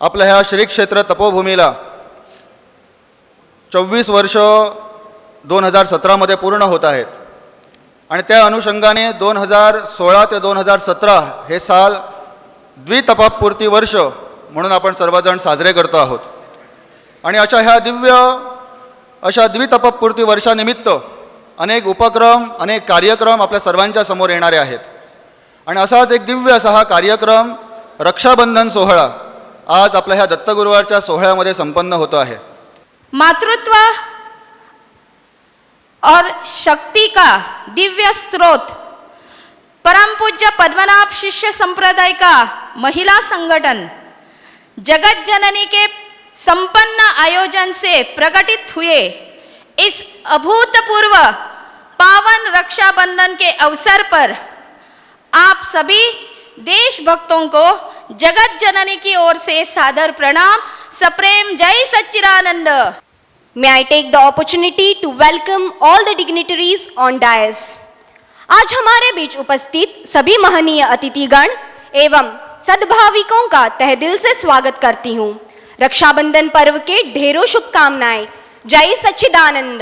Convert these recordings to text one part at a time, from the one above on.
आपल्या ह्या श्री क्षेत्र तपोभूमीला 24 वर्ष 2017 पूर्ण होत आहेत आणि त्या अनुषंगाने 2016 ते 2017 हे साल द्वितपपूर्ती वर्ष म्हणून आपण सर्वजण साजरे करतो आहोत. आणि अशा ह्या अशा द्वितपपूर्ती वर्षानिमित्त अनेक उपक्रम अनेक कार्यक्रम आपल्या सर्वांच्या समोर येणारे आहेत. आणि असाच एक दिव्य असा हा कार्यक्रम रक्षाबंधन सोहळा आज आपल्या ह्या दत्तगुरुवारच्या सोहळ्यामध्ये संपन्न होतो आहे. मातृत्व और शक्ति का दिव्य स्रोत परम पूज्य पद्मनाभ शिष्य संप्रदाय का महिला संगठन जगत जननी के संपन्न आयोजन से प्रकटित हुए इस अभूतपूर्व पावन रक्षाबंधन के अवसर पर आप सभी देशभक्तों को जगत जननी की ओर से सादर प्रणाम, सप्रेम जय सच्चिदानंद. May I take the opportunity to welcome all the dignitaries on dais. आज हमारे बीच उपस्थित सभी महनीय अतिथिगण एवं सद्भाविकों का तहे दिल से स्वागत करती हूँ. रक्षाबंधन पर्व के ढेरों शुभकामनाएं. जय सच्चिदानंद.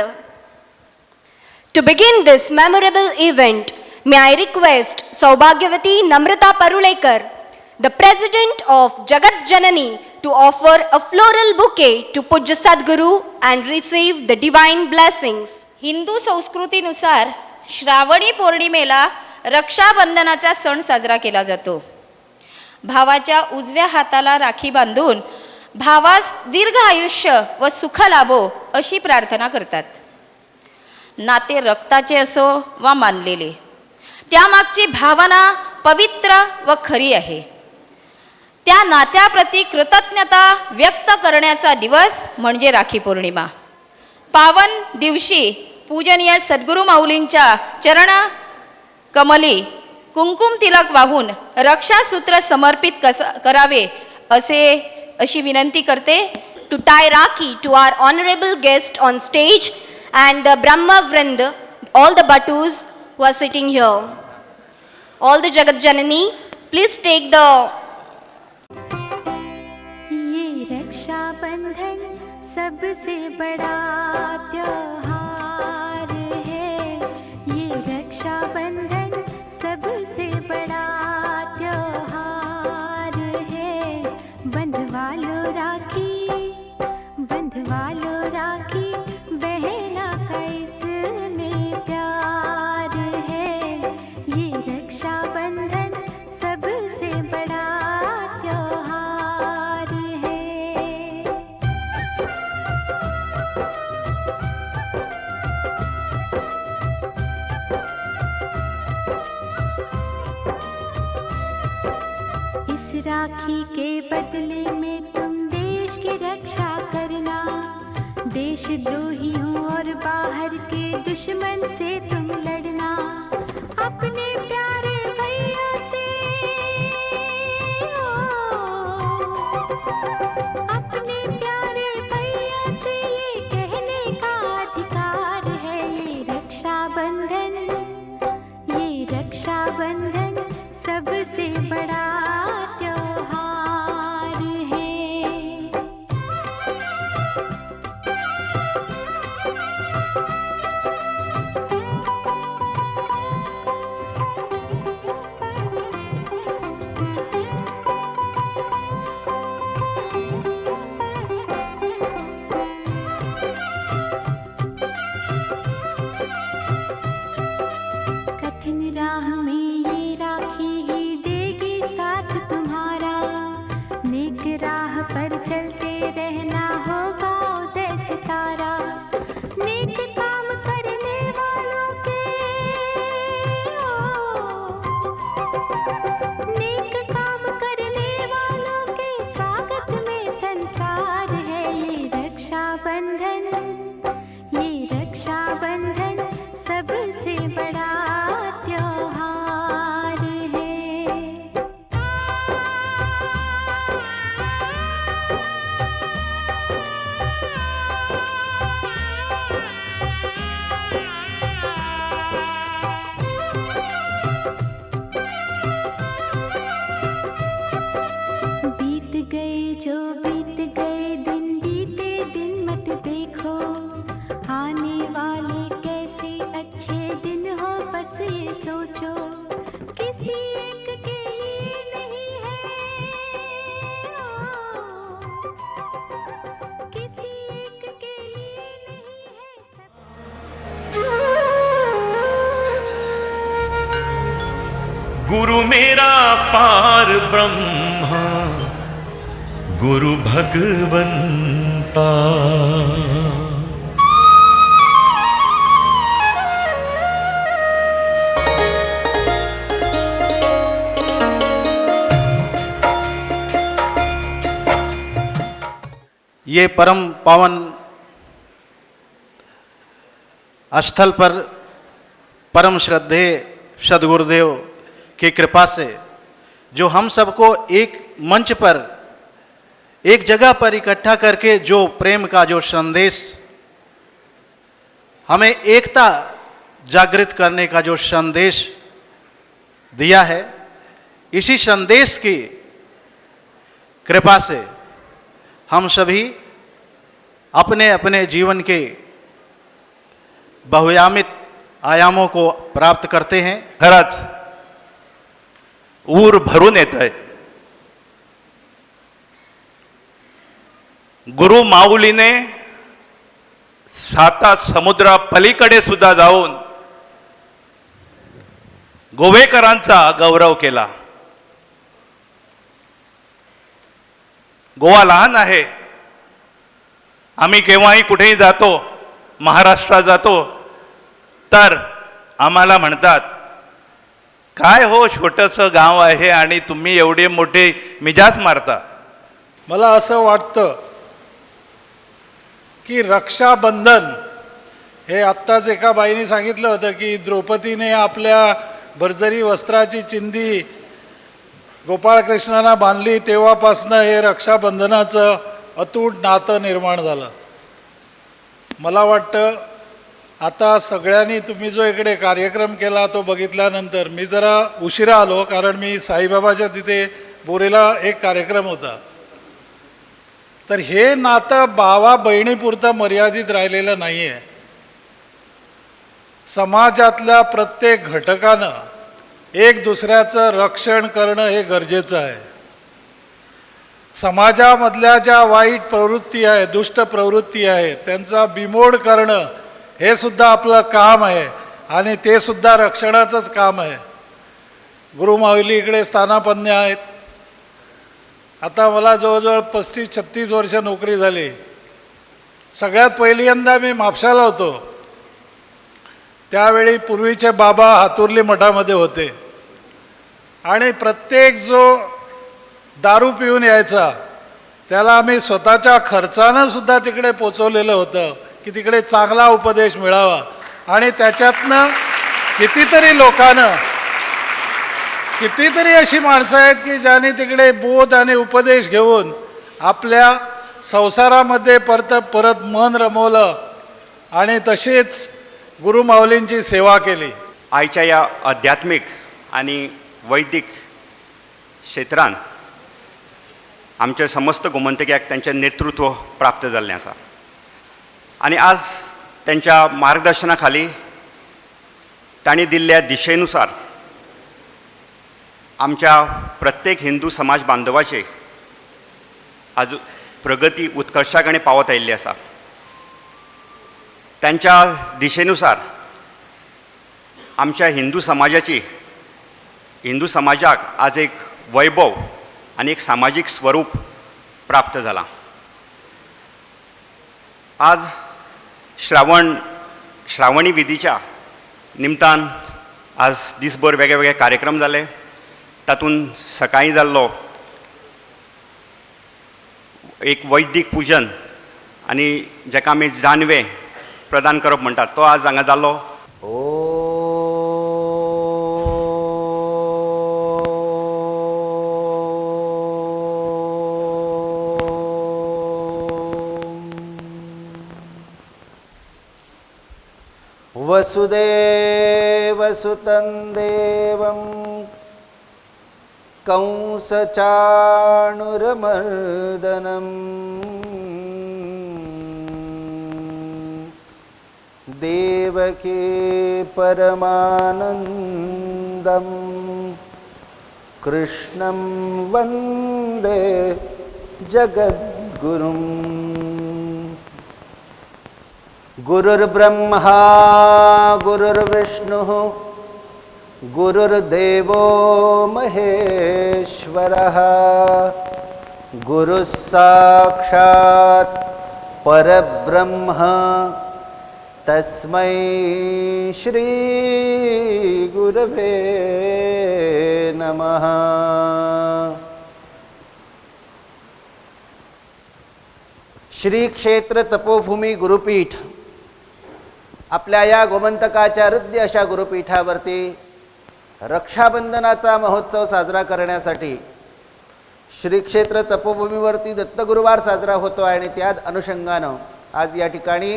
To begin this memorable event, may I request Saubhagyavati Namrata Parulekar, the President of Jagat Janani, to offer a floral bouquet to Pujya Sadguru and receive the divine blessings. Hindu संस्कृतीनुसार श्रावणी पौर्णिमेला रक्षाबंधनाचा सण साजरा केला जातो. भावाच्या उजव्या हाताला राखी बांधून भावास दीर्घ आयुष्य व सुख लाभो अशी प्रार्थना करतात. नाते रक्ताचे असो वा मानलेले, त्यामागची भावना पवित्र व खरी आहे. त्या नात्याप्रती कृतज्ञता व्यक्त करण्याचा दिवस म्हणजे राखी पौर्णिमा. पावन दिवशी पूजनीय सद्गुरू माऊलींच्या चरण कमली कुंकुम तिलक वाहून रक्षासूत्र समर्पित करावे अशी विनंती करते. To tie Rakhi to our honorable guest on stage and the Brahma Vrind, all the Batus who are sitting here. All the Jagat Janani, please take the Rakshabandhan सबसे बड़ा त्योहार है. ये रक्षाबंधन सबसे बड़ा त्योहार है. बंधवा लो राखी बहना का इसमें प्यार है. ये रक्षाबंधन सबसे बड़ा त्योहार है. इस राखी के बदले में तुम देश की रक्षा करना. देशद्रोहियों और बाहर के दुश्मन से तुम लड़ना. अपने प्यारे भैया से अपने प्यारे भैया से ये कहने का अधिकार है. ये रक्षाबंधन सबसे बड़ा त्योहार है. गए जो बीत गए दिन, बीते दिन मत देखो, आने वाले कैसे अच्छे दिन हो बस ये सोचो, किसी एक के लिए नहीं है, किसी एक के लिए नहीं है गुरु मेरा पार ब्रह्मा गुरु भगवंता। ये परम पावन स्थल पर परम श्रद्धेय सद्गुरुदेव की कृपा से जो हम सबको एक मंच पर एक जगह पर इकट्ठा करके जो प्रेम का जो संदेश हमें एकता जागृत करने का जो संदेश दिया है, इसी संदेश की कृपा से हम सभी अपने अपने जीवन के बहुआयामित आयामों को प्राप्त करते हैं। खरंच ऊर भरून येत आहे। गुरु माऊलीने साता समुद्रा पलीकडे सुद्धा जाऊन गोवेकरांचा गौरव केला। गोवा लहान आहे, आम्ही केव्हाही कुठेही जातो, महाराष्ट्रात जातो तर आम्हाला म्हणतात काय हो छोटंसं गाव आहे आणि तुम्ही एवढे मोठे मिजाज मारता। मला असं वाटतं की रक्षाबंधन हे आत्ताच एका बाईने सांगितलं होतं की द्रौपदीने आपल्या भरजरी वस्त्राची चिंधी गोपाळकृष्णांना बांधली, तेव्हापासनं हे रक्षाबंधनाचं अतूट नातं निर्माण झालं। मला वाटतं आता सगळ्यांनी तुम्ही जो इकडे कार्यक्रम केला तो बघितल्यानंतर मी जरा उशिरा आलो, कारण मी साईबाबाच्या तिथे बोरेला एक कार्यक्रम होता। तर हे नातं भावा बहिणीपुरतं मर्यादित राहिलेलं नाही आहे। समाजातल्या प्रत्येक घटकानं एक दुसऱ्याचं रक्षण करणं हे गरजेचं आहे। समाजामधल्या ज्या वाईट प्रवृत्ती आहे, दुष्ट प्रवृत्ती आहे, त्यांचा बिमोड करणं हे सुद्धा आपलं काम आहे आणि ते सुद्धा रक्षणाचंच काम आहे। गुरु माऊली इकडे स्थानापन्न आहेत। आता मला जवळजवळ 35-36 वर्ष नोकरी झाली। सगळ्यात पहिल्यांदा मी म्हापशाला होतो, त्यावेळी पूर्वीचे बाबा हातुर्ली मठामध्ये होते आणि प्रत्येक जो दारू पिऊन यायचा त्याला आम्ही स्वतःच्या खर्चानं सुद्धा तिकडे पोचवलेलं होतं की तिकडे चांगला उपदेश मिळावा। आणि त्याच्यातनं कितीतरी लोकांना, कितीतरी अशी माणसं आहेत की ज्यांनी तिकडे बोध आणि उपदेश घेऊन आपल्या संसारामध्ये परत मन रमवलं आणि तशीच गुरु माऊलींची सेवा केली। आयच्या या आध्यात्मिक आणि वैदिक क्षेत्रांत आमचे समस्त गोमंतक्याक त्यांचे नेतृत्व प्राप्त जाल्लें आसा आणि आज त्यांच्या मार्गदर्शनाखाली तांणी दिल्ल्या दिशेनुसार आमच्या प्रत्येक हिंदू समाज बांधवाचे आज प्रगती उत्कर्षाकडे पावत आयिल्ली आसा। त्यांच्या दिशेनुसार आमच्या हिंदू समाजाक आज एक वैभव आणि एक सामाजिक स्वरूप प्राप्त झाला। आज श्रावणी विधीच्या निमतान आज दिसभर वेगळे कार्यक्रम जाले। तातूंत सकाळीं जाल्लो एक वैदिक पूजन आणि जेका आमी जानवें प्रदान करप म्हणटात तो आज हांगा जाल्लो। वसुदेव सुतं देवं कंसचाणुरमर्दनम् देवकी परमानन्दम् कृष्णं वन्दे जगद्गुरुम् गुरुर्ब्रह्मा गुरुर्विष्णुः गुरुर्देवो महेश्वरः गुरुः साक्षात् परब्रह्म तस्मै श्री गुरवे नमः. श्री क्षेत्र तपोभूमी गुरुपीठ आपल्या या गोमंतकाच्या हृदय अशा गुरुपीठावरती रक्षाबंधनाचा महोत्सव साजरा करण्यासाठी श्री क्षेत्र तपोभूमीवरती दत्तगुरुवार साजरा होतो आहे आणि त्याच अनुषंगानं आज या ठिकाणी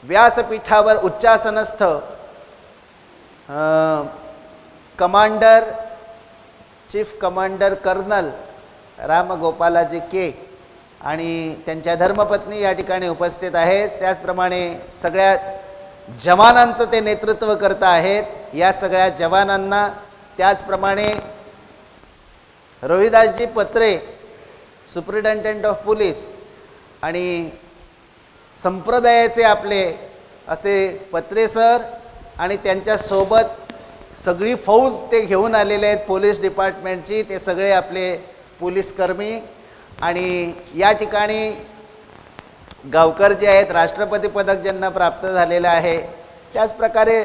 व्यासपीठावर उच्चासनस्थ कमांडर चीफ कमांडर कर्नल रामगोपालाजी के आणि त्यांच्या धर्मपत्नी या ठिकाणी उपस्थित आहेत. त्याचप्रमाणे सगळ्या जवानांचं ते नेतृत्व करत आहेत. या सगळ्या जवानांना त्याचप्रमाणे रोहिदासजी पत्रे सुप्रिटेंडेंट ऑफ पोलीस आणि संप्रदायाचे आपले असे पत्रे सर आणि त्यांच्यासोबत सगळी फौज ते घेऊन आलेले आहेत पोलीस डिपार्टमेंटची. ते सगळे आपले पोलीसकर्मी आणि या ठिकाणी गावकर जे आहेत राष्ट्रपती पदक ज्यांना प्राप्त झालेलं आहे. त्याचप्रकारे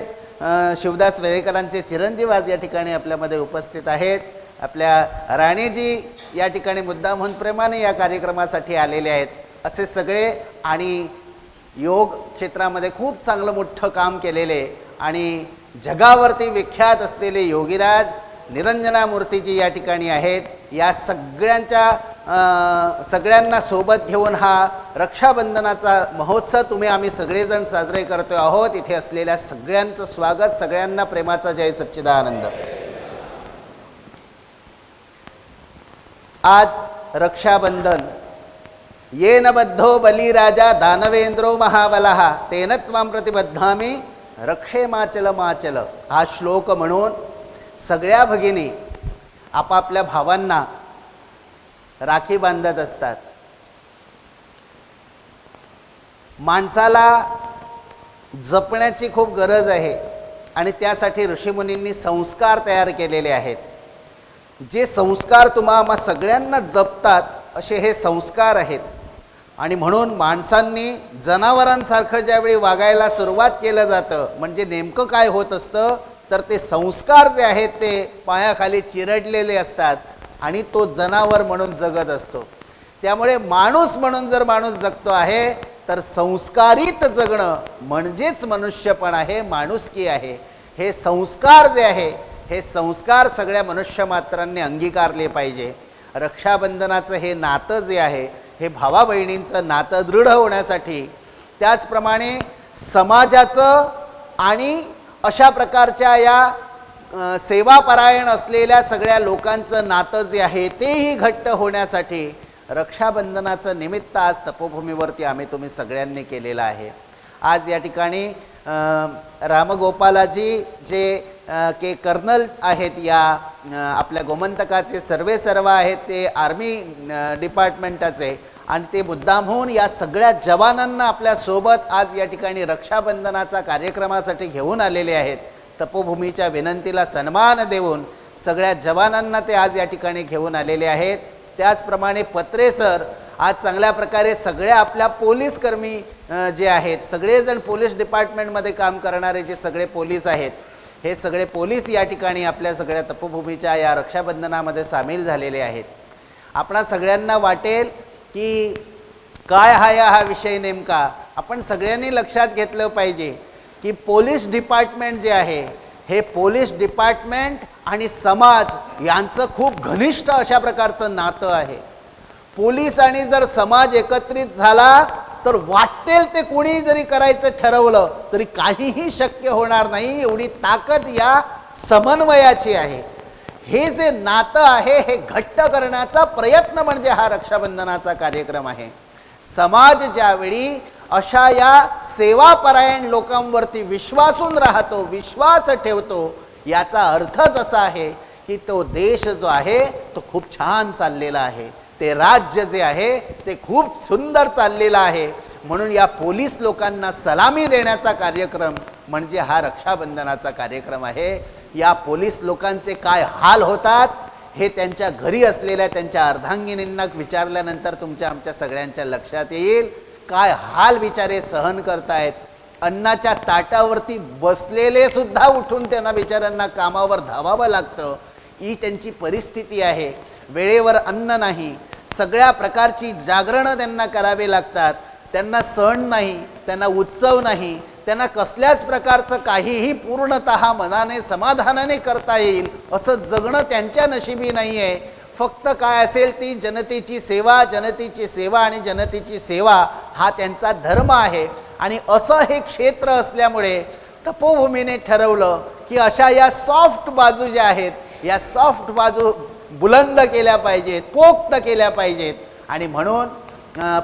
शिवदास वेळेकरांचे चिरंजीव आज या ठिकाणी आपल्यामध्ये उपस्थित आहेत. आपल्या राणीजी या ठिकाणी मुद्दामहून प्रेमाने या कार्यक्रमासाठी आलेले आहेत. असे सगळे आणि योग क्षेत्रामध्ये खूप चांगलं मोठं काम केलेले आणि जगावरती विख्यात असलेले योगीराज निरंजना मूर्तीजी या ठिकाणी आहेत. या सगळ्यांना सोबत घेऊन हा रक्षाबंधनाचा महोत्सव आम्ही सगळेजण साजरे करतो आहोत. इथे असलेल्या सगळ्यांचं स्वागत. सगळ्यांना प्रेमाचा जय सच्चिदानंद. आज रक्षाबंधन. येन बद्धो बलिराजा दानवेंद्रो महाबलः तेन त्वां प्रतिबद्धामि रक्षे माचल माचल. हा श्लोक म्हणून सगळ्या भगिनी आपापल्या भावांना राखी बांधत असतात. माणसाला जपण्याची खूप गरज आहे आणि त्यासाठी ऋषीमुनींनी संस्कार तयार केलेले आहेत. जे संस्कार तुम्हा सगळ्यांना जपतात असे हे संस्कार आहेत. आणि म्हणून माणसांनी जनावरांसारखं ज्यावेळी वागायला सुरुवात केलं जातं म्हणजे नेमकं काय होत असतं तर ते संस्कार जे आहेत ते पायाखाली चिरडलेले असतात आणि तो जनावर म्हणून जगत असतो. त्यामुळे माणूस म्हणून जर माणूस जगतो आहे तर संस्कारित जगणं म्हणजेच मनुष्यपण आहे, माणुसकी आहे. हे संस्कार जे आहे हे संस्कार सगळ्या मनुष्यमात्रांनी अंगीकारले पाहिजे. रक्षाबंधनाचं हे नातं जे आहे हे भावा बहिणींचं नातं दृढ होण्यासाठी त्याचप्रमाणे समाजाचं आणि अशा प्रकारच्या या सेवापरायण असलेल्या सगळ्या लोकांचं नातं जे आहे तेही घट्ट होण्यासाठी रक्षाबंधनाचं निमित्त आज तपोभूमीवरती आम्ही तुम्ही सगळ्यांनी केलेलं आहे. आज या ठिकाणी रामगोपालाजी जे के कर्नल आहेत या आपल्या गोमंतकाचे सर्व आहेत ते आर्मी डिपार्टमेंटाचे आणि ते मुद्दामहून या सगळ्या जवानांना आपल्यासोबत आज या ठिकाणी रक्षाबंधनाचा कार्यक्रमासाठी घेऊन आलेले आहेत. तपोभूमीच्या विनंतीला सन्मान देऊन सगळ्या जवानांना ते आज या ठिकाणी घेऊन आलेले आहेत. त्याचप्रमाणे पत्रे सर आज चांगल्या प्रकारे सगळ्या आपल्या पोलीसकर्मी जे आहेत सगळेजण पोलीस डिपार्टमेंटमध्ये काम करणारे जे सगळे पोलीस आहेत हे सगळे पोलीस या ठिकाणी आपल्या सगळ्या तपोभूमीच्या या रक्षाबंधनामध्ये सामील झालेले आहेत. आपणा सगळ्यांना वाटेल की काय हा विषय नेमका आपण सगळ्यांनी लक्षात घेतलं पाहिजे की पोलीस डिपार्टमेंट जे आहे हे पोलीस डिपार्टमेंट आणि समाज यांचं खूप घनिष्ठ अशा प्रकारचं नातं आहे. पोलीस आणि जर समाज एकत्रित झाला तर वाटेल ते कोणी जरी करायचं ठरवलं तरी काहीही शक्य होणार नाही. एवढी ताकद या समन्वयाची आहे. हे जे नातं आहे हे घट्ट करण्याचा प्रयत्न म्हणजे हा रक्षाबंधनाचा कार्यक्रम आहे. समाज ज्यावेळी अशा या सेवापरायण लोकांवरती विश्वासून राहतो, विश्वास ठेवतो, याचा अर्थच असा आहे की तो देश जो आहे तो खूप छान चाललेला आहे, ते राज्य जे आहे ते खूप सुंदर चाललेलं आहे. म्हणून या पोलीस लोकांना सलामी देण्याचा कार्यक्रम म्हणजे हा रक्षाबंधनाचा कार्यक्रम आहे. या पोलीस लोकांचे काय हाल होतात हे त्यांच्या घरी असलेल्या त्यांच्या अर्धांगिनींना विचारल्यानंतर तुमच्या आमच्या सगळ्यांच्या लक्षात येईल. काय हाल बिचारे सहन करतायत. अन्नाच्या ताटावरती बसलेले सुद्धा उठून त्यांना बिचाऱ्यांना कामावर धावावं लागतं, ही त्यांची परिस्थिती आहे. वेळेवर अन्न नाही, सगळ्या प्रकारची जागरणं त्यांना करावे लागतात. त्यांना सण नाही, त्यांना उत्सव नाही, त्यांना कसल्याच प्रकारचं काहीही पूर्णतः मनाने समाधानाने करता येईल असं जगणं त्यांच्या नशिबी नाही आहे. फक्त काय असेल ती जनतेची सेवा, जनतेची सेवा आणि जनतेची सेवा हा त्यांचा धर्म आहे. आणि असं हे क्षेत्र असल्यामुळे तपोभूमीने ठरवलं की अशा या सॉफ्ट बाजू ज्या आहेत, या सॉफ्ट बाजू बुलंद केल्या पाहिजेत, पोक्त केल्या पाहिजेत. आणि म्हणून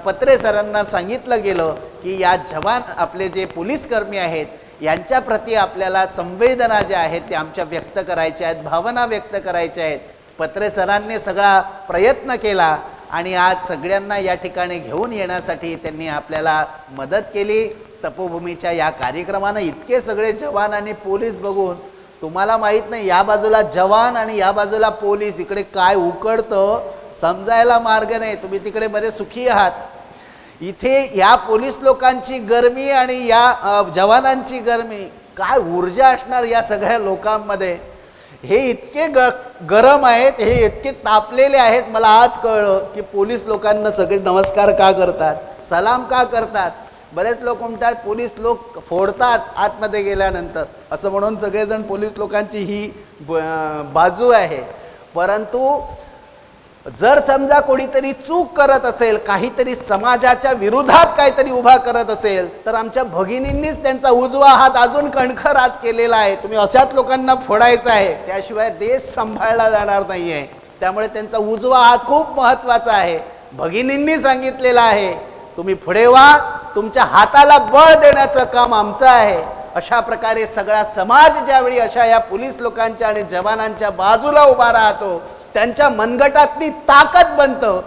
पत्रे सरांना सांगितलं गेलं की या जवान आपले जे पोलीस कर्मी आहेत यांच्या प्रती आपल्याला संवेदना ज्या आहेत त्या आमच्या व्यक्त करायच्या आहेत, भावना व्यक्त करायच्या आहेत. पत्रे सरांनी सगळा प्रयत्न केला आणि आज सगळ्यांना या ठिकाणी घेऊन येण्यासाठी त्यांनी आपल्याला मदत केली. तपोभूमीच्या या कार्यक्रमानं इतके सगळे जवान आणि पोलीस बघून तुम्हाला माहीत नाही, या बाजूला जवान आणि या बाजूला पोलीस, इकडे काय उकडतं समजायला मार्ग नाही. तुम्ही तिकडे बरे सुखी आहात, इथे या पोलीस लोकांची गरमी आणि या जवानांची गरमी, काय ऊर्जा असणार या सगळ्या लोकांमध्ये. हे इतके गरम आहेत, हे इतके तापलेले आहेत. मला आज कळलं की पोलीस लोकांना सगळे नमस्कार का करतात, सलाम का करतात. बरेच लोक म्हणतात पोलीस लोक फोडतात आतमध्ये गेल्यानंतर, असं म्हणून सगळेजण पोलीस लोकांची ही बाजू आहे. परंतु जर समजा कोणीतरी चूक करत असेल, काहीतरी समाजाच्या विरोधात काहीतरी उभा करत असेल, तर आमच्या भगिनींनीच त्यांचा उजवा हात अजून कणखर आज केलेला आहे. तुम्ही अशाच लोकांना फोडायचं आहे, त्याशिवाय देश सांभाळला जाणार नाही आहे. त्यामुळे त्यांचा उजवा हात खूप महत्त्वाचा आहे. भगिनींनी सांगितलेलं आहे तुम्ही पुढे व्हा, तुमच्या हाताला बळ देण्याचं काम आमचं आहे. अशा प्रकारे सगळा समाज ज्यावेळी अशा या पोलीस लोकांच्या आणि जवानांच्या बाजूला उभा राहतो, त्यांच्या मनगटातली ताकद बनतं,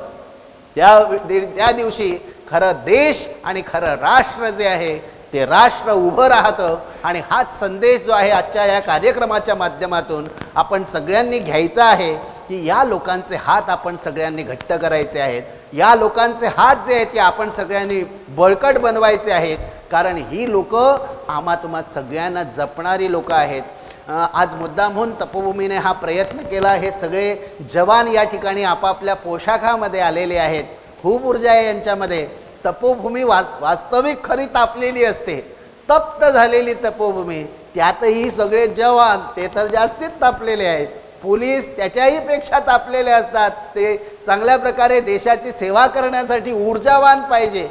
त्या दिवशी खरं देश आणि खरं राष्ट्र जे आहे ते राष्ट्र उभं राहतं. आणि हाच संदेश जो आहे आजच्या या कार्यक्रमाच्या माध्यमातून आपण सगळ्यांनी घ्यायचा आहे की या लोकांचे हात आपण सगळ्यांनी घट्ट करायचे आहेत. या लोकांचे हात जे आहेत ते आपण सगळ्यांनी बळकट बनवायचे आहेत, कारण ही लोक आम्हा तुम्हा सगळ्यांना जपणारी लोक आहेत. आज मुद्दामहून तपोभूमीने हा प्रयत्न केला. हे सगळे जवान या ठिकाणी आपापल्या पोशाखामध्ये आलेले आहेत. खूप ऊर्जा आहे यांच्यामध्ये. तपोभूमी वास्तविक खरी तापलेली असते, तप्त झालेली तपोभूमी. त्यातही सगळे जवान ते तर जास्तीच तापलेले आहेत. पोलीस त्याच्याही पेक्षा तापलेले असतात. ते चांगल्या प्रकारे देशाची सेवा करण्यासाठी ऊर्जावान पाहिजे.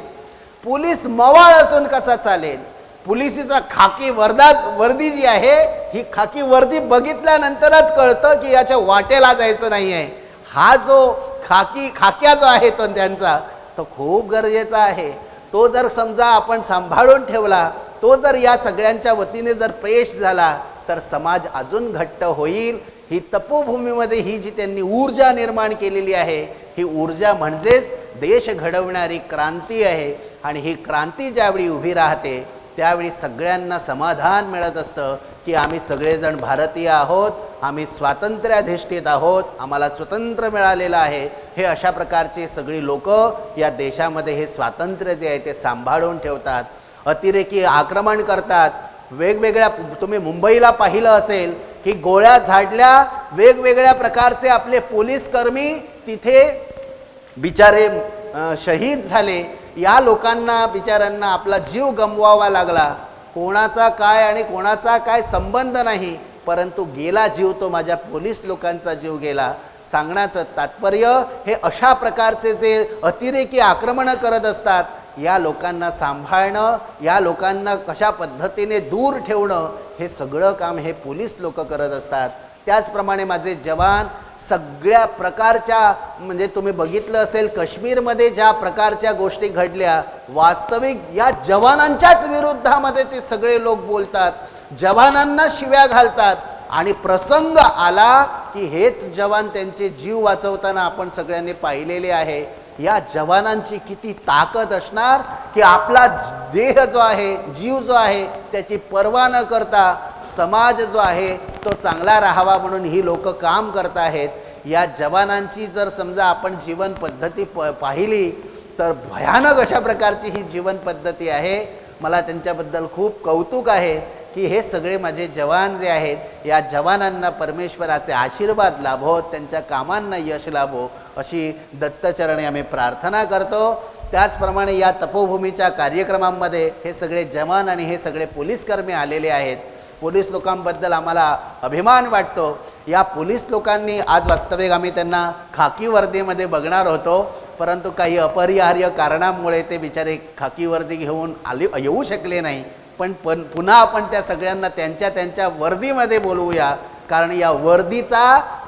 पोलीस मवाळ असून कसा चालेल. पोलिसीचा खाकी वर्दी जी आहे, ही खाकी वर्दी बघितल्यानंतरच कळतं की याच्या वाटेला जायचं नाही आहे. हा जो खाक्या जो आहे तो त्यांचा तो खूप गरजेचा आहे. तो जर समजा आपण सांभाळून ठेवला, तो जर या सगळ्यांच्या वतीने जर पेश झाला तर समाज अजून घट्ट होईल. ही तपोभूमीमध्ये ही जी त्यांनी ऊर्जा निर्माण केलेली आहे, ही ऊर्जा म्हणजेच देश घडवणारी क्रांती आहे. आणि ही क्रांती ज्यावेळी उभी राहते त्यावेळी सगळ्यांना समाधान मिळत असतं की आम्ही सगळेजण भारतीय आहोत, आम्ही स्वातंत्र्याधिष्ठित आहोत, आम्हाला स्वतंत्र मिळालेलं आहे. हे अशा प्रकारचे सगळी लोक या देशामध्ये हे स्वातंत्र्य जे आहे ते सांभाळून ठेवतात. अतिरेकी आक्रमण करतात. वेगवेगळ्या, तुम्ही मुंबईला पाहिलं असेल की गोळ्या झाडल्या, वेगवेगळ्या प्रकारचे आपले पोलीस कर्मी तिथे बिचारे शहीद झाले. या लोकांना बिचाऱ्यांना आपला जीव गमवावा लागला. कोणाचा काय आणि कोणाचा काय संबंध नाही, परंतु गेला जीव तो माझ्या पोलीस लोकांचा जीव गेला. सांगण्याचं तात्पर्य हे अशा प्रकारचे जे अतिरेकी आक्रमणं करत असतात, या लोकांना सांभाळणं, या लोकांना कशा पद्धतीने दूर ठेवणं, हे सगळं काम हे पोलीस लोक करत असतात. त्याचप्रमाणे माझे जवान सगळ्या प्रकारच्या, म्हणजे तुम्ही बघितलं असेल काश्मीरमध्ये ज्या प्रकारच्या गोष्टी घडल्या, वास्तविक या जवानांच्याच विरुद्धामध्ये ते सगळे लोक बोलतात, जवानांना शिव्या घालतात, आणि प्रसंग आला की हेच जवान त्यांचे जीव वाचवताना आपण सगळ्यांनी पाहिलेले आहे. या जवानांची किती ताकद असणार की आपला देह जो आहे, जीव जो आहे, त्याची पर्वा न करता समाज जो आहे तो चांगला राहावा म्हणून ही लोक काम करत आहेत. या जवानांची जर समजा आपण जीवन पद्धती पाहिली तर भयानक अशा प्रकारची ही जीवन पद्धती आहे. मला त्यांच्याबद्दल खूप कौतुक आहे की हे सगळे माझे जवान जे आहेत, या जवानांना परमेश्वराचे आशीर्वाद लाभो, त्यांच्या कामांना यश लाभो अशी दत्तचरणी आम्ही प्रार्थना करतो. त्याचप्रमाणे या तपोभूमीच्या कार्यक्रमांमध्ये हे सगळे जवान आणि हे सगळे पोलीसकर्मी आलेले आहेत. पोलीस लोकांबद्दल आम्हाला अभिमान वाटतो. या पोलीस लोकांनी आज वास्तविक आम्ही त्यांना खाकी वर्दीमध्ये बघणार होतो, परंतु काही अपरिहार्य कारणामुळे ते बिचारे खाकी वर्दी घेऊन येऊ शकले नाही. पण पुन्हा आपण त्या सगळ्यांना त्यांच्या त्यांच्या वर्दीमध्ये बोलवूया, कारण या वर्दीचा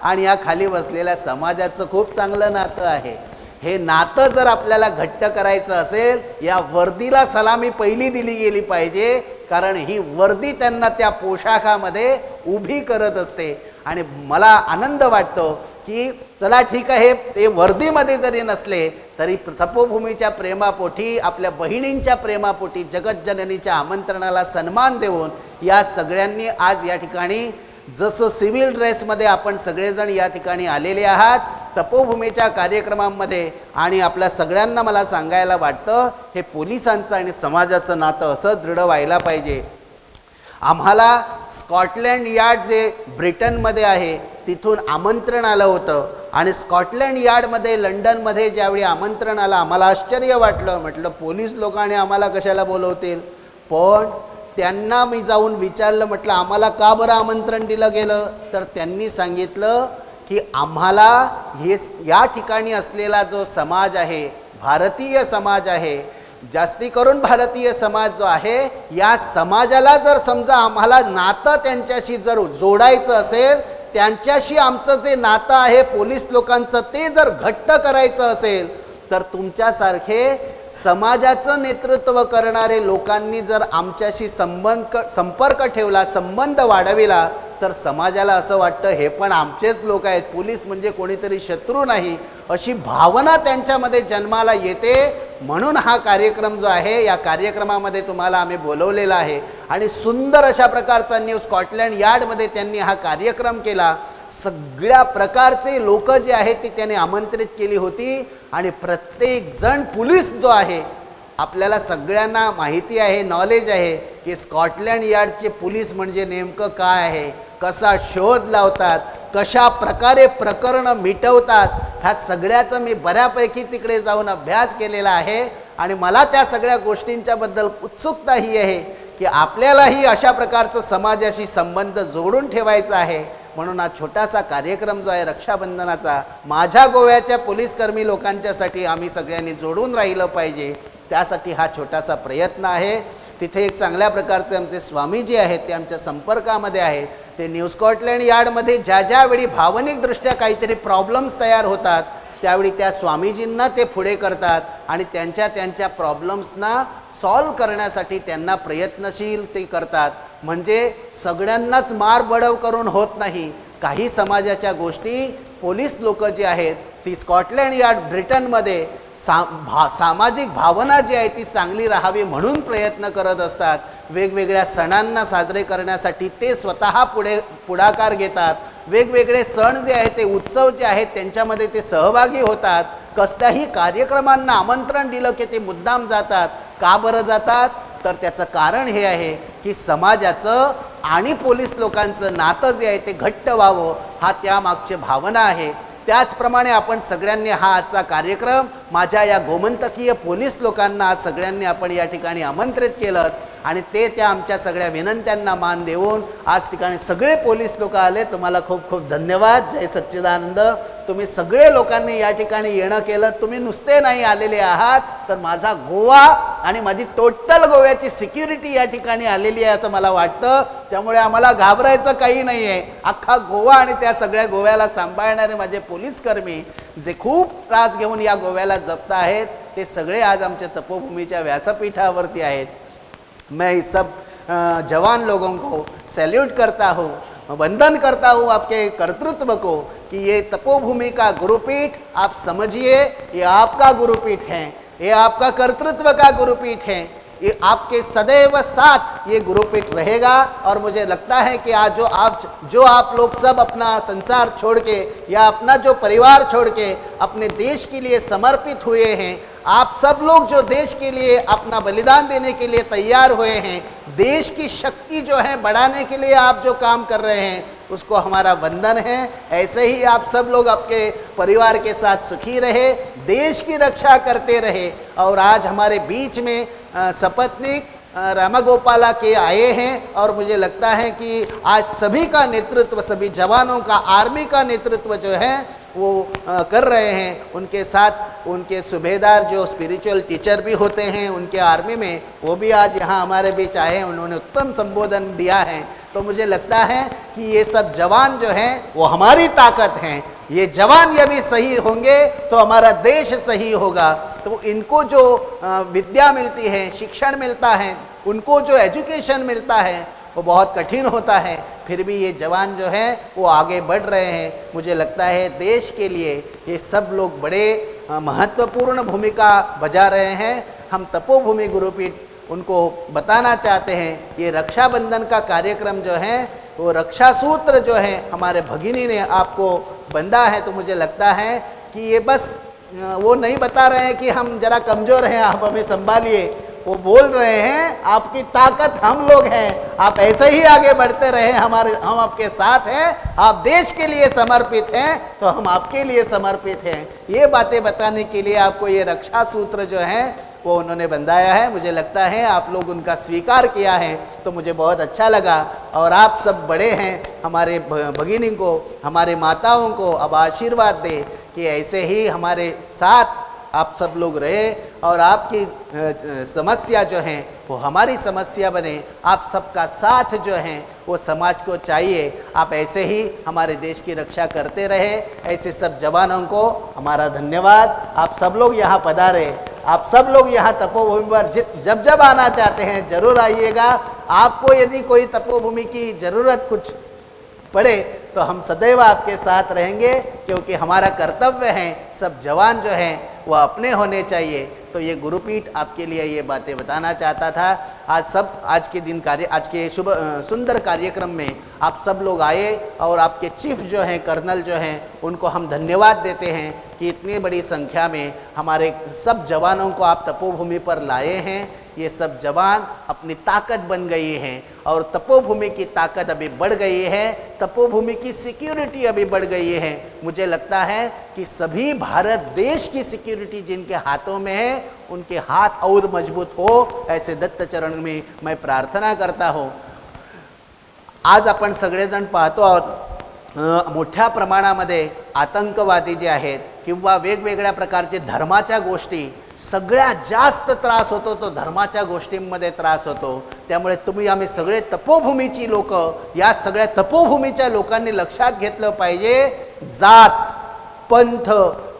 आणि या खाली बसलेल्या समाजाचं खूप चांगलं नातं आहे. हे नातं जर आपल्याला घट्ट करायचं असेल, या वर्दीला सलामी पहिली दिली गेली पाहिजे, कारण ही वर्दी त्यांना त्या पोशाखामध्ये उभी करत असते. आणि मला आनंद वाटतो की चला ठीक आहे, ते वर्दीमध्ये जरी नसले तरी तपोभूमीच्या प्रेमापोटी, आपल्या बहिणींच्या प्रेमापोटी, जगज्जननीच्या आमंत्रणाला सन्मान देऊन या सगळ्यांनी आज या ठिकाणी, जसं सिव्हिल ड्रेसमध्ये आपण सगळेजण या ठिकाणी आलेले आहात तपोभूमीच्या कार्यक्रमांमध्ये, आणि आपल्या सगळ्यांना मला सांगायला वाटतं हे पोलिसांचं आणि समाजाचं नातं असं दृढ व्हायला पाहिजे. आम्हाला स्कॉटलँड यार्ड जे ब्रिटनमध्ये आहे तिथून आमंत्रण आलं होतं, आणि स्कॉटलँड यार्डमध्ये लंडनमध्ये ज्यावेळी आमंत्रण आलं आम्हाला आश्चर्य वाटलं. म्हटलं पोलीस लोकांनी आम्हाला कशाला बोलवतील, पण त्यांना मी जाऊन विचारलं, म्हटलं आम्हाला का बरं आमंत्रण दिलं गेलं, तर त्यांनी सांगितलं की आम्हाला हे या ठिकाणी असलेला जो समाज आहे, भारतीय समाज आहे, जास्ती करून भारतीय समाज जो आहे, या समाजाला जर समजा आम्हाला नातं त्यांच्याशी जर जोडायचं असेल, त्यांच्याशी आमचं जे नातं आहे पोलीस लोकांचं ते जर घट्ट करायचं असेल, तर तुमच्यासारखे समाजाचं नेतृत्व करणारे लोकांनी जर आमच्याशी संपर्क ठेवला, संबंध वाढविला, तर समाजाला असं वाटतं हे पण आमचेच लोक आहेत, पोलीस म्हणजे कोणीतरी शत्रू नाही, अशी भावना त्यांच्यामध्ये जन्माला येते. म्हणून हा कार्यक्रम जो आहे, या कार्यक्रमामध्ये तुम्हाला आम्ही बोलवलेला आहे, आणि सुंदर अशा प्रकारचा न्यू स्कॉटलँड यार्डमध्ये त्यांनी हा कार्यक्रम केला. सगळ्या प्रकारचे लोक जे आहेत ती त्याने आमंत्रित केली होती, आणि प्रत्येक जण पोलीस जो आहे, आपल्याला सगळ्यांना माहिती आहे, नॉलेज आहे की स्कॉटलँड यार्डचे पोलीस म्हणजे नेमकं काय आहे, कसा शोध लावतात, कशा प्रकारे प्रकरणं मिटवतात, ह्या सगळ्याचं मी बऱ्यापैकी तिकडे जाऊन अभ्यास केलेला आहे. आणि मला त्या सगळ्या गोष्टींच्याबद्दल उत्सुकता ही आहे की आपल्यालाही अशा प्रकारचं समाजाशी संबंध जोडून ठेवायचा आहे. म्हणून हा छोटासा कार्यक्रम जो आहे रक्षाबंधनाचा, माझ्या गोव्याच्या पोलीसकर्मी लोकांच्यासाठी आम्ही सगळ्यांनी जोडून राहिलं पाहिजे, त्यासाठी हा छोटासा प्रयत्न आहे. तिथे एक चांगल्या प्रकारचे आमचे स्वामीजी आहेत, ते आमच्या संपर्कामध्ये आहेत. ते न्यू स्कॉटलँड यार्डमध्ये ज्यावेळी भावनिकदृष्ट्या काहीतरी प्रॉब्लेम्स तयार होतात, त्यावेळी त्या स्वामीजींना ते पुढे करतात, आणि त्यांच्या प्रॉब्लेम्सना सॉल्व करण्यासाठी त्यांना प्रयत्नशील ते करतात. म्हणजे सगळ्यांनाच मारबडव करून होत नाही. काही समाजाच्या गोष्टी पोलीस लोक जी आहेत ती स्कॉटलँड यार्ड ब्रिटनमध्ये सामाजिक भावना जी आहे ती चांगली राहावी म्हणून प्रयत्न करत असतात. वेगवेगळ्या सणांना साजरे करण्यासाठी ते स्वतः पुढाकार घेतात. वेगवेगळे सण जे आहेत ते उत्सव जे आहेत त्यांच्यामध्ये ते सहभागी होतात. कसल्याही कार्यक्रमांना आमंत्रण दिलं की ते मुद्दाम जातात. का बरं जातात, तर त्याचं कारण हे आहे की समाजाचं आणि पोलीस लोकांचं नातं जे आहे ते घट्ट व्हावं, हा त्यामागची भावना आहे. त्याचप्रमाणे आपण सगळ्यांनी हा आजचा कार्यक्रम, माझ्या या गोमंतकीय पोलीस लोकांना आज सगळ्यांनी आपण या ठिकाणी आमंत्रित केलं. आणि ते त्या आमच्या सगळ्या विनंत्यांना मान देऊन आज ठिकाणी सगळे पोलीस लोक आले. तुम्हाला खूप खूप धन्यवाद. जय सच्चिदानंद. तुम्ही सगळे लोकांनी या ठिकाणी येणं केलं. तुम्ही नुसते नाही आलेले आहात, तर माझा गोवा आणि माझी टोटल गोव्याची सिक्युरिटी या ठिकाणी आलेली आहे असं मला वाटतं. त्यामुळे आम्हाला घाबरायचं काही नाही आहे. अख्खा गोवा आणि त्या सगळ्या गोव्याला सांभाळणारे माझे पोलीस कर्मी जे खूप त्रास घेऊन या गोव्याला जपत आहेत, ते सगळे आज आमच्या तपोभूमीच्या व्यासपीठावरती आहेत. मैं इस सब जवान लोगों को सैल्यूट करता हूँ, वंदन करता हूँ आपके कर्तृत्व को कि ये तपोभूमि का गुरुपीठ आप समझिए, ये आपका गुरुपीठ है, ये आपका कर्तृत्व का गुरुपीठ है. ये आपके सदैव साथ ये गुरुपीठ रहेगा. और मुझे लगता है कि आज जो आप लोग सब अपना संसार छोड़ के या अपना जो परिवार छोड़ के अपने देश के लिए समर्पित हुए हैं, आप सब लोग जो देश के लिए अपना बलिदान देने के लिए तैयार हुए हैं, देश की शक्ति जो है बढ़ाने के लिए आप जो काम कर रहे हैं, उसको हमारा वंदन है. ऐसे ही आप सब लोग आपके परिवार के साथ सुखी रहे, देश की रक्षा करते रहे. और आज हमारे बीच में सपत्नीक रामागोपाला के आए हैं और मुझे लगता है कि आज सभी का नेतृत्व, सभी जवानों का, आर्मी का नेतृत्व जो है वो कर रहे हैं. उनके साथ उनके सूबेदार जो स्पिरिचुअल टीचर भी होते हैं उनके आर्मी में, वो भी आज यहाँ हमारे बीच आए हैं. उन्होंने उत्तम संबोधन दिया है. तो मुझे लगता है कि ये सब जवान जो हैं वो हमारी ताकत हैं. ये जवान यदि सही होंगे तो हमारा देश सही होगा. तो इनको जो विद्या मिलती है, शिक्षण मिलता है, उनको जो एजुकेशन मिलता है वो बहुत कठिन होता है. फिर भी ये जवान जो हैं वो आगे बढ़ रहे हैं. मुझे लगता है देश के लिए ये सब लोग बड़े महत्वपूर्ण भूमिका बजा रहे हैं. हम तपोभूमि गुरुपीठ उनको बताना चाहते हैं, ये रक्षाबंधन का कार्यक्रम जो है वो रक्षा सूत्र जो है हमारे भगिनी ने आपको बंधा है. तो मुझे लगता है कि ये बस वो नहीं बता रहे हैं कि हम जरा कमज़ोर हैं, आप हमें संभालिए. वो बोल रहे हैं आपकी ताकत हम लोग हैं, आप ऐसे ही आगे बढ़ते रहे, हम आपके साथ हैं. आप देश के लिए समर्पित हैं तो हम आपके लिए समर्पित हैं. ये बातें बताने के लिए आपको ये रक्षा सूत्र जो है वो उन्होंने बंधाया है. मुझे लगता है आप लोग उनका स्वीकार किया है तो मुझे बहुत अच्छा लगा. और आप सब बड़े हैं, हमारे भगिनी को, हमारे माताओं को अब आशीर्वाद दे कि ऐसे ही हमारे साथ आप सब लोग रहे और आपकी समस्या जो है वो हमारी समस्या बने. आप सबका साथ जो है वो समाज को चाहिए. आप ऐसे ही हमारे देश की रक्षा करते रहे. ऐसे सब जवानों को हमारा धन्यवाद. आप सब लोग यहाँ पधारे, आप सब लोग यहाँ तपोभूमि पर जब जब आना चाहते हैं जरूर आइएगा. आपको यदि कोई तपोभूमि की ज़रूरत कुछ पड़े तो हम सदैव आपके साथ रहेंगे, क्योंकि हमारा कर्तव्य है. सब जवान जो हैं वो अपने होने चाहिए. तो ये गुरुपीठ आपके लिए ये बातें बताना चाहता था. आज के दिन आज के शुभ सुंदर कार्यक्रम में आप सब लोग आए और आपके चीफ जो हैं, कर्नल जो हैं, उनको हम धन्यवाद देते हैं कि इतनी बड़ी संख्या में हमारे सब जवानों को आप तपोभूमि पर लाए हैं. ये सब जवान अपनी ताकत बन गई हैं और तपोभूमि की ताकत अभी बढ़ गई है, तपोभूमि की सिक्योरिटी अभी बढ़ गई है. मुझे लगता है कि सभी भारत देश की सिक्योरिटी जिनके हाथों में है उनके हाथ और मजबूत हो, ऐसे दत्त चरण में मैं प्रार्थना करता हूँ. आज आपण सगळेजण पाहतो आहोत मोठ्या प्रमाणामध्ये आतंकवादी जे आहेत किंवा वेगवेगळ्या प्रकारचे धर्माच्या गोष्टी, सगळ्यात जास्त त्रास होतो तो धर्माच्या गोष्टींमध्ये त्रास होतो. त्यामुळे आम्ही सगळे तपोभूमीची लोक, या सगळ्या तपोभूमीच्या लोकांनी लक्षात घेतलं पाहिजे, जात, पंथ,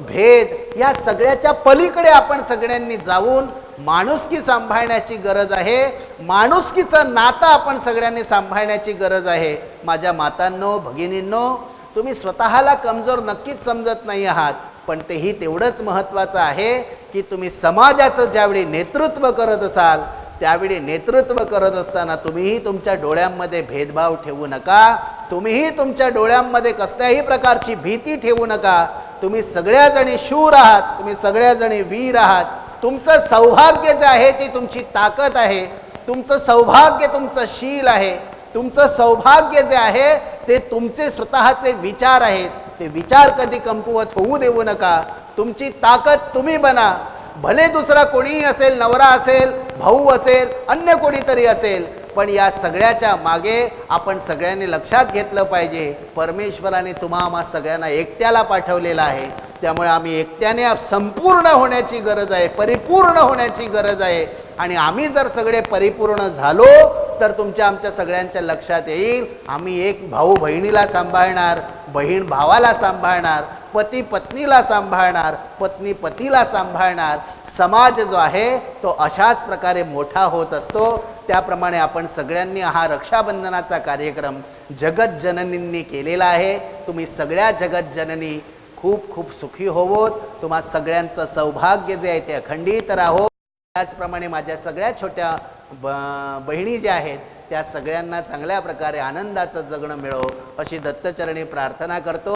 भेद या सगळ्याच्या पलीकडे आपण सगळ्यांनी जाऊन माणुसकी सांभाळण्याची गरज आहे. माणुसकीचं नातं आपण सगळ्यांनी सांभाळण्याची गरज आहे. माझ्या मातांनो, भगिनींनो, तुम्ही स्वतःला कमजोर नक्कीच समजत नाही आहात, पण तेही तेवढंच महत्त्वाचं आहे की तुम्ही समाजाचं ज्यावेळी नेतृत्व करत असाल त्यावेळी नेतृत्व करत असताना तुम्हीही तुमच्या डोळ्यांमध्ये भेदभाव ठेवू नका. तुम्हीही तुमच्या डोळ्यांमध्ये कसल्याही प्रकारची भीती ठेवू नका. तुम्ही सगळ्याजणी शूर आहात, तुम्ही सगळ्याजणी वीर आहात. तुमचं सौभाग्य जे आहे ती तुमची ताकद आहे. तुमचं सौभाग्य तुमचं शील आहे. तुमचं सौभाग्य जे आहे ते तुमचे स्वतःचे विचार आहेत. ते विचार कधी कमकुवत होऊ देऊ नका. तुमची ताकद तुम्ही बना. भले दुसरा कोणीही असेल, नवरा असेल, भाऊ असेल, अन्य कोणीतरी असेल, पण या सगळ्याच्या मागे आपण सगळ्यांनी लक्षात घेतलं पाहिजे, परमेश्वराने आम्हा सगळ्यांना एकट्याला पाठवलेलं आहे. त्यामुळे आम्ही एकट्याने संपूर्ण होण्याची गरज आहे, परिपूर्ण होण्याची गरज आहे. आणि आम्ही जर सगळे परिपूर्ण झालो तर आमच्या सगळ्यांच्या लक्षात येईल, आम्ही एक भाऊ बहिणीला सांभाळणार, बहीण भावाला सांभाळणार, पती पत्नीला सांभाळणार, पत्नी पतीला सांभाळणार. समाज जो आहे तो अशाच प्रकारे मोठा होत असतो. त्याप्रमाणे आपण सगळ्यांनी हा रक्षाबंधनाचा कार्यक्रम जगज्जननींनी केलेला आहे. तुम्ही सगळ्या जगज्जननी खूप खूप सुखी होवोत. तुम्हा सगळ्यांचं सौभाग्य जे आहे ते अखंडित राहो. त्याचप्रमाणे माझ्या सगळ्या छोट्या बहिणी ज्या आहेत त्या सगळ्यांना चांगल्या प्रकारे आनंदाचं जगणं मिळो अशी दत्तचरणी प्रार्थना करतो.